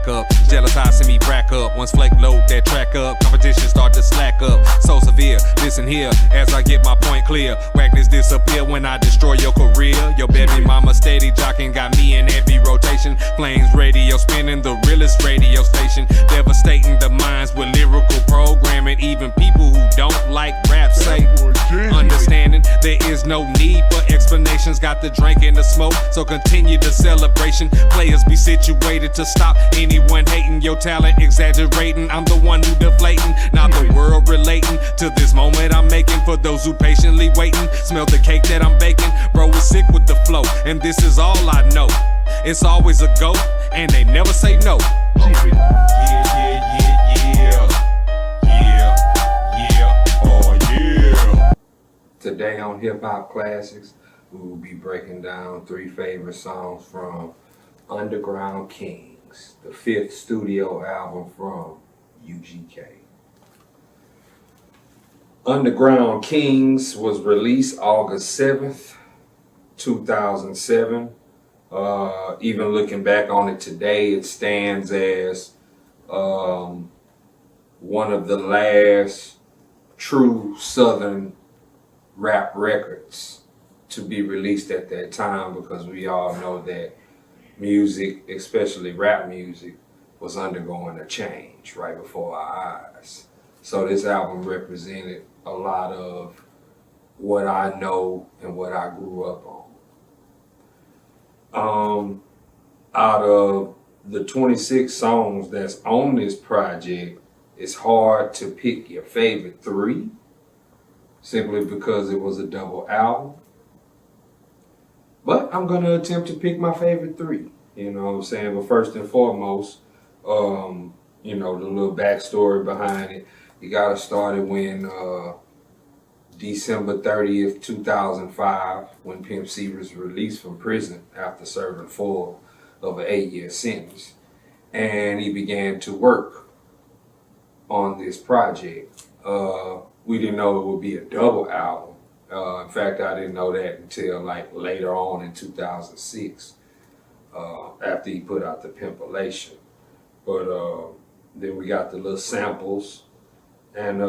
back up. Jealous eyes see me rack up. Once flake load that track up, competition start to slack up. So severe, listen here as I get my point clear. Whackness disappear when I destroy your career. Your baby mama steady jocking, got me in heavy rotation. Flames radio spinning, the realest radio station. Devastating the minds with lyrical programming. Even people who don't like rap say, understanding there is no need for explanations. Got the drink and the smoke, so continue the celebration. Players be situated to stop anyone hating your talent, exaggerating. I'm the one who deflating, not the world relating to this moment I'm making. For those who patiently waiting, smell the cake that I'm baking. Bro is sick with the flow, and this is all I know. It's always a go, and they never say no. Today on Hip Hop Classics, we will be breaking down 3 favorite songs from Underground Kingz, the 5th studio album from UGK. Underground Kingz was released August 7th, 2007. Even looking back on it today, it stands as one of the last true Southern rap records to be released at that time, because we all know that music, especially rap music, was undergoing a change right before our eyes. So this album represented a lot of what I know and what I grew up on. Out of the 26 songs that's on this project, it's hard to pick your favorite 3, simply because it was a double album. But I'm gonna attempt to pick my favorite 3, you know what I'm saying? But first and foremost, you know, the little backstory behind it. You got to start it when December 30th, 2005, when Pimp-C was released from prison after serving 4 of an 8-year sentence. And he began to work on this project. We didn't know it would be a double album. In fact, I didn't know that until like later on in 2006, after he put out the Pimp-Elation. But then we got the little samples, and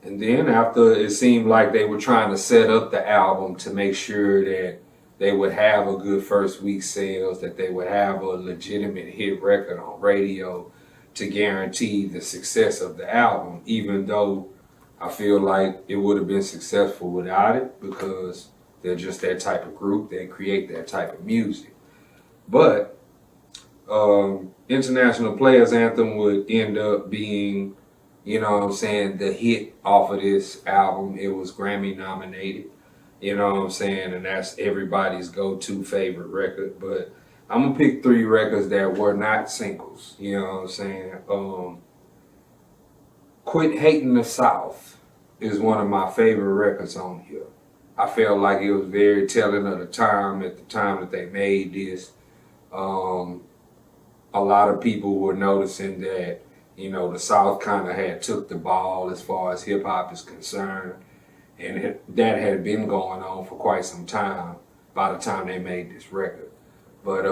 then after, it seemed like they were trying to set up the album to make sure that they would have a good first week sales, that they would have a legitimate hit record on radio to guarantee the success of the album, even though I feel like it would have been successful without it, because they're just that type of group, they create that type of music. But International Players Anthem would end up being, you know what I'm saying, the hit off of this album. It was Grammy nominated, you know what I'm saying, and that's everybody's go-to favorite record. But I'm gonna pick 3 records that were not singles, you know what I'm saying. Quit Hating the South is one of my favorite records on here. I felt like it was very telling of the time, at the time that they made this. A lot of people were noticing that, you know, the South kind of had took the ball as far as hip hop is concerned. And that had been going on for quite some time by the time they made this record. But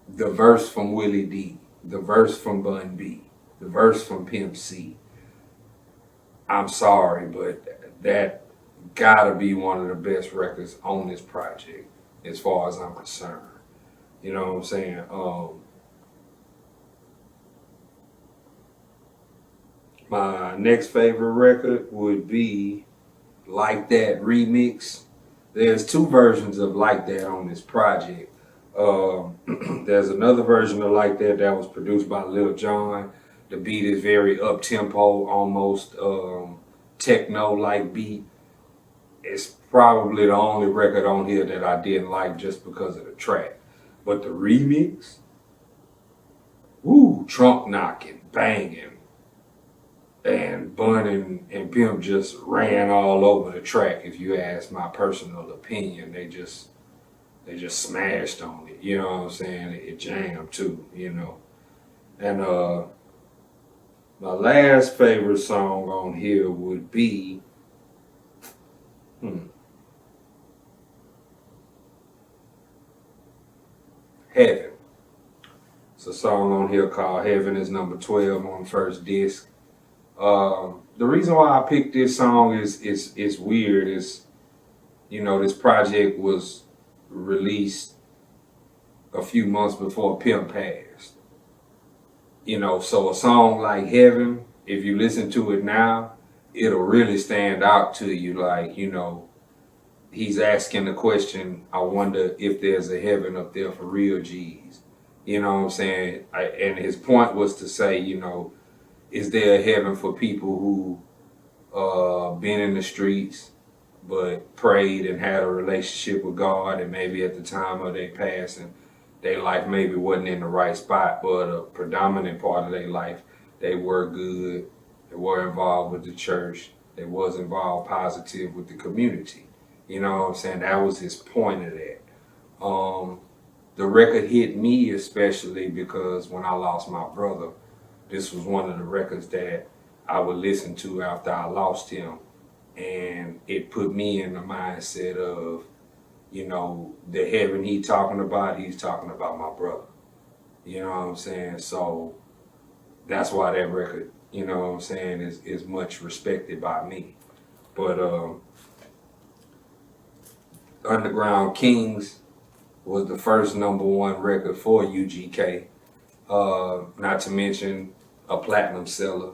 the verse from Willie D, the verse from Bun-B, the verse from Pimp-C, I'm sorry, but that gotta be one of the best records on this project as far as I'm concerned. You know what I'm saying? My next favorite record would be Like That Remix. There's 2 versions of Like That on this project. There's another version of Like That that was produced by Lil Jon. The beat is very up-tempo, almost techno-like beat. It's probably the only record on here that I didn't like just because of the track. But the remix, woo, trunk knocking, banging. And Bun and Pimp just ran all over the track. If you ask my personal opinion, they just smashed on it. You know what I'm saying? It jammed too, you know. And my last favorite song on here would be Heaven. It's a song on here called Heaven is number 12 on the first disc. The reason why I picked this song is weird. Is, you know, this project was released a few months before Pimp passed. You know, so a song like Heaven, if you listen to it now, it'll really stand out to you. Like, you know, he's asking the question, I wonder if there's a heaven up there for real G's. You know what I'm saying? And his point was to say, you know, is there a heaven for people who been in the streets but prayed and had a relationship with God, and maybe at the time of their passing, their life maybe wasn't in the right spot, but a predominant part of their life, they were good, they were involved with the church, they was involved positive with the community. You know what I'm saying? That was his point of that. The record hit me especially because when I lost my brother, this was one of the records that I would listen to after I lost him. And it put me in the mindset of, you know, the heaven he's talking about my brother. You know what I'm saying? So that's why that record, you know what I'm saying, is much respected by me. But Underground Kingz was the first #1 record for UGK. Not to mention a platinum seller.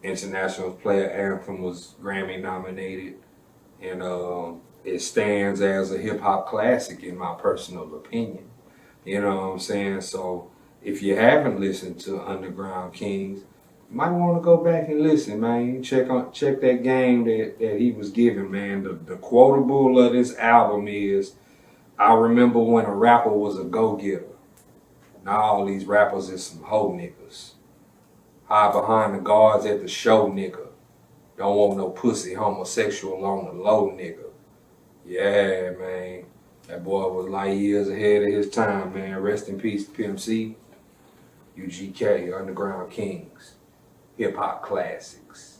International Player Anthem was Grammy nominated, and it stands as a hip hop classic in my personal opinion. You know what I'm saying? So if you haven't listened to Underground Kingz, you might want to go back and listen, man. Check that game that he was giving, man. The quotable of this album is, I remember when a rapper was a go-getter. Now all these rappers is some hoe niggas. Hide behind the guards at the show, nigga. Don't want no pussy homosexual on the low, nigga. Yeah, man. That boy was light years ahead of his time, man. Rest in peace, Pimp-C. UGK, Underground Kingz. Hip-hop classics.